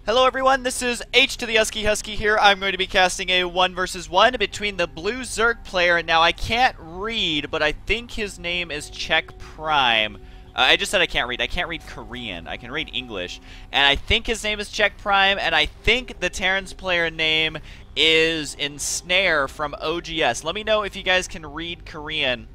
Hello everyone, this is H to the Husky here. I'm going to be casting a 1 versus 1 between the blue Zerg player. Now I can't read, but I think his name is Czech Prime. I just said I can't read. I can't read Korean. I can read English. And I think his name is Czech Prime, and I think the Terran's player name is Ensnare from OGS. Let me know if you guys can read Korean.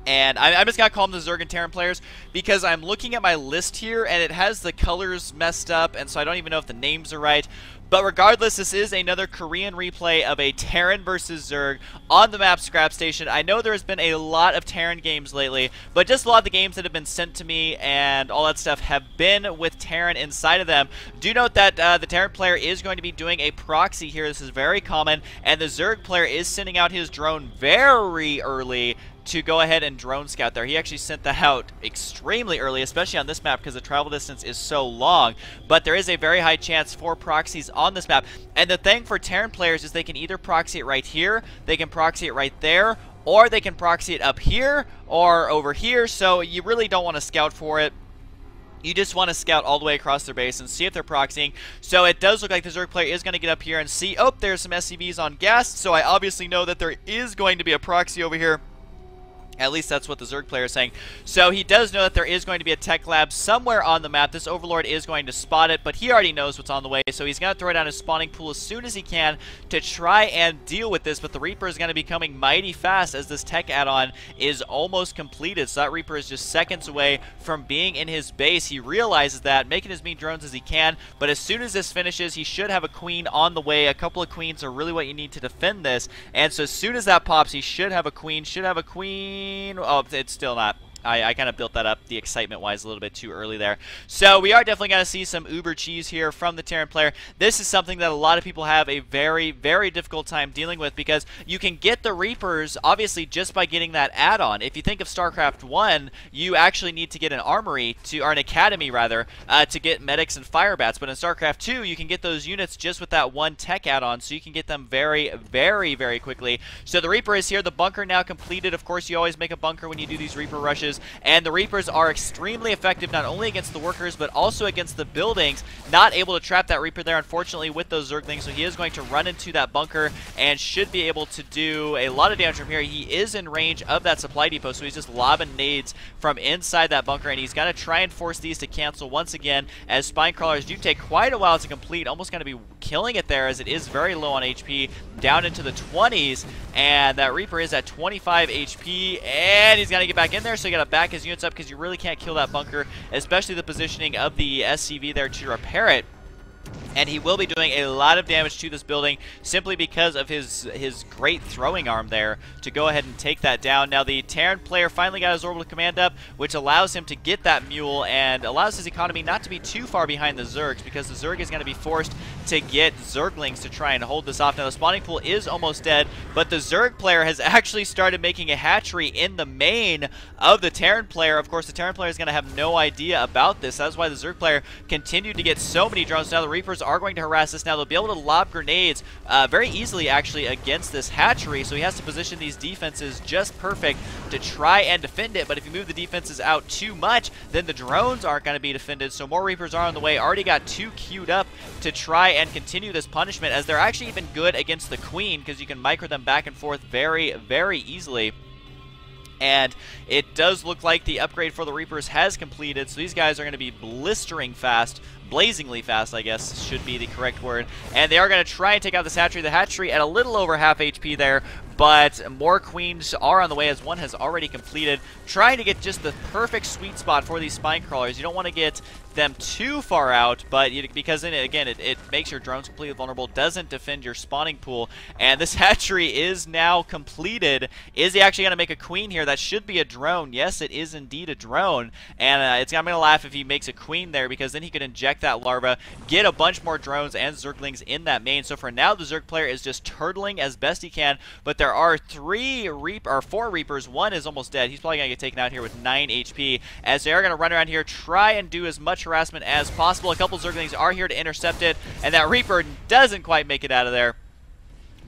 And I'm just going to call them the Zerg and Terran players because I'm looking at my list here and it has the colors messed up, and so I don't even know if the names are right. But regardless, this is another Korean replay of a Terran versus Zerg on the map Scrap Station. I know there's been a lot of Terran games lately, but just a lot of the games that have been sent to me and all that stuff have been with Terran inside of them. Do note that the Terran player is going to be doing a proxy here. This is very common, and the Zerg player is sending out his drone very early to go ahead and drone scout there. He actually sent that out extremely early, especially on this map because the travel distance is so long. But there is a very high chance for proxies on this map. And the thing for Terran players is they can either proxy it right here, they can proxy it right there, or they can proxy it up here or over here. So you really don't want to scout for it. You just want to scout all the way across their base and see if they're proxying. So it does look like the Zerg player is going to get up here and see, oh, there's some SCVs on gas. So I obviously know that there is going to be a proxy over here. At least that's what the Zerg player is saying. So he does know that there is going to be a tech lab somewhere on the map. This Overlord is going to spot it, but he already knows what's on the way. So he's going to throw down his spawning pool as soon as he can to try and deal with this. But the Reaper is going to be coming mighty fast as this tech add-on is almost completed. So that Reaper is just seconds away from being in his base. He realizes that, making as many drones as he can. But as soon as this finishes, he should have a queen on the way. A couple of queens are really what you need to defend this. And so as soon as that pops, he should have a queen. Oh, it's still not. I kind of built that up, the excitement-wise, a little bit too early there. So we are definitely going to see some uber cheese here from the Terran player. This is something that a lot of people have a very difficult time dealing with because you can get the Reapers, obviously, just by getting that add-on. If you think of StarCraft 1, you actually need to get an armory, or an academy, rather, to get medics and fire bats. But in StarCraft 2, you can get those units just with that one tech add-on, so you can get them very quickly. So the Reaper is here. The bunker now completed. Of course, you always make a bunker when you do these Reaper rushes. And the Reapers are extremely effective not only against the workers but also against the buildings. Not able to trap that Reaper there, unfortunately, with those Zerglings, so he is going to run into that bunker and should be able to do a lot of damage from here. He is in range of that supply depot, so he's just lobbing nades from inside that bunker, and he's going to try and force these to cancel once again, as Spine Crawlers do take quite a while to complete. Almost going to be killing it there, as it is very low on HP, down into the 20s, and that Reaper is at 25 HP, and he's going to get back in there, so you got to back his units up because you really can't kill that bunker, especially the positioning of the SCV there to repair it. And he will be doing a lot of damage to this building simply because of his great throwing arm there to go ahead and take that down. Now the Terran player finally got his orbital command up, which allows him to get that mule and allows his economy not to be too far behind the Zergs, because the Zerg is going to be forced to get Zerglings to try and hold this off. Now the spawning pool is almost dead, but the Zerg player has actually started making a hatchery in the main of the Terran player. Of course, the Terran player is going to have no idea about this. That's why the Zerg player continued to get so many drones. Now the Reapers are going to harass this. Now they'll be able to lob grenades very easily actually against this hatchery, so he has to position these defenses just perfect to try and defend it. But if you move the defenses out too much, then the drones aren't going to be defended, so more Reapers are on the way. Already got 2 queued up to try and continue this punishment, as they're actually even good against the queen because you can micro them back and forth very easily. And it does look like the upgrade for the Reapers has completed, so these guys are going to be blistering fast, blazingly fast, I guess should be the correct word. And they are going to try and take out this hatchery. The hatchery at a little over half HP there, but more queens are on the way, as one has already completed. Trying to get just the perfect sweet spot for these spine crawlers. You don't want to get them too far out, but because then again it makes your drones completely vulnerable, doesn't defend your spawning pool. And this hatchery is now completed. Is he actually going to make a queen here? That should be a drone. Yes, it is indeed a drone, and I'm going to laugh if he makes a queen there, because then he could inject that larva, get a bunch more drones and Zerglings in that main. So for now, the Zerg player is just turtling as best he can, but there are 4 Reapers. One is almost dead. He's probably going to get taken out here with 9 HP, as they are going to run around here, try and do as much harassment as possible. A couple Zerglings are here to intercept it, and that Reaper doesn't quite make it out of there.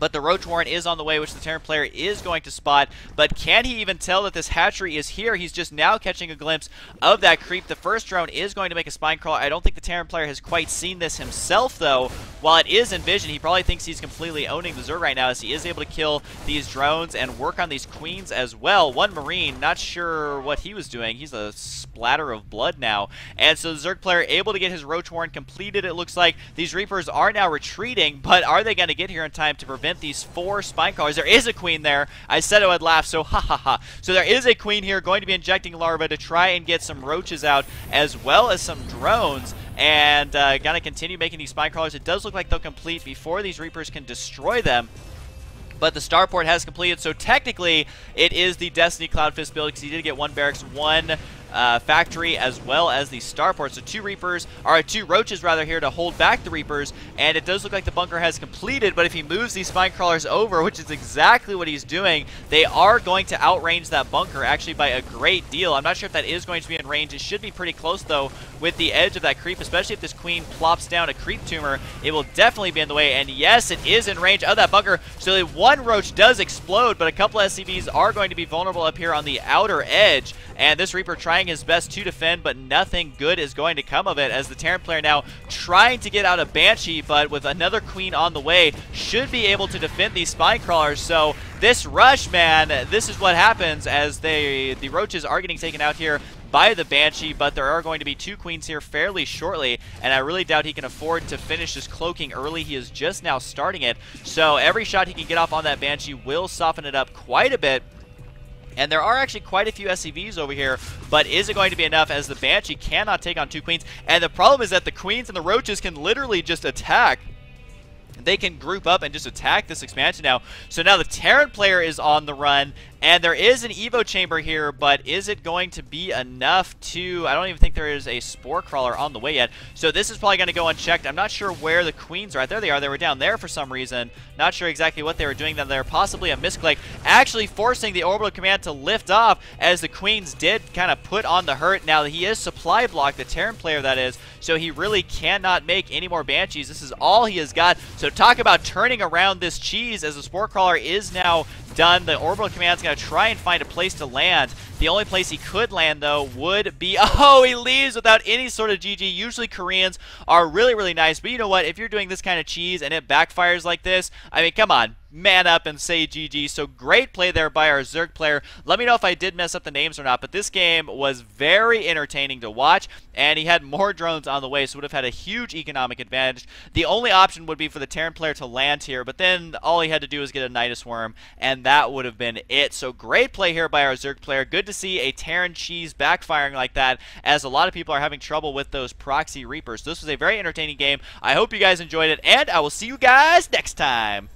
But the Roach Warren is on the way, which the Terran player is going to spot. But can he even tell that this hatchery is here? He's just now catching a glimpse of that creep. The first drone is going to make a spine crawler. I don't think the Terran player has quite seen this himself, though. While it is in vision, he probably thinks he's completely owning the Zerg right now, as he is able to kill these drones and work on these queens as well. One Marine, not sure what he was doing. He's a splatter of blood now. And so the Zerg player able to get his Roach Warren completed, it looks like. These Reapers are now retreating, but are they going to get here in time to prevent these 4 spine crawlers? There is a queen there. I said I would laugh, so ha ha ha. So there is a queen here going to be injecting larvae to try and get some roaches out, as well as some drones. And gonna continue making these spine crawlers. It does look like they'll complete before these Reapers can destroy them. But the starport has completed, so technically it is the Destiny Cloudfist build, because he did get 1 barracks, 1 factory, as well as the starport. So 2 Reapers, or 2 Roaches rather, here to hold back the Reapers, and it does look like the bunker has completed. But if he moves these spine crawlers over, which is exactly what he's doing, they are going to outrange that bunker actually by a great deal. I'm not sure if that is going to be in range. It should be pretty close though with the edge of that creep, especially if this queen plops down a creep tumor. It will definitely be in the way, and yes, it is in range of that bunker. So the 1 Roach does explode, but a couple SCVs are going to be vulnerable up here on the outer edge, and this Reaper trying his best to defend, but nothing good is going to come of it, as the Terran player now trying to get out a Banshee, but with another queen on the way, should be able to defend these spine crawlers. So this rush, man, this is what happens as the Roaches are getting taken out here by the Banshee, but there are going to be 2 queens here fairly shortly, and I really doubt he can afford to finish his cloaking early. He is just now starting it, so every shot he can get off on that Banshee will soften it up quite a bit. And there are actually quite a few SCVs over here, but is it going to be enough, as the Banshee cannot take on 2 queens? And the problem is that the queens and the Roaches can literally just attack. They can group up and just attack this expansion now. So now the Terran player is on the run, and there is an Evo chamber here, but is it going to be enough to... I don't even think there is a Spore Crawler on the way yet. So this is probably going to go unchecked. I'm not sure where the queens are at. There they are. They were down there for some reason. Not sure exactly what they were doing down there. Possibly a misclick, actually forcing the orbital command to lift off, as the queens did kind of put on the hurt. Now he is supply blocked, the Terran player that is, so he really cannot make any more Banshees. This is all he has got. So talk about turning around this cheese, as the Spore Crawler is now done. The orbital command's going to try and find a place to land. The only place he could land, though, would be... Oh, he leaves without any sort of GG. Usually Koreans are really, really nice, but you know what? If you're doing this kind of cheese and it backfires like this, I mean, come on. Man up and say GG. So great play there by our Zerg player. Let me know if I did mess up the names or not, but this game was very entertaining to watch, and he had more drones on the way, so would have had a huge economic advantage. The only option would be for the Terran player to land here, but then all he had to do was get a Nidus Worm, and that would have been it. So great play here by our Zerg player. Good to see a Terran cheese backfiring like that, as a lot of people are having trouble with those proxy Reapers. This was a very entertaining game. I hope you guys enjoyed it, and I will see you guys next time.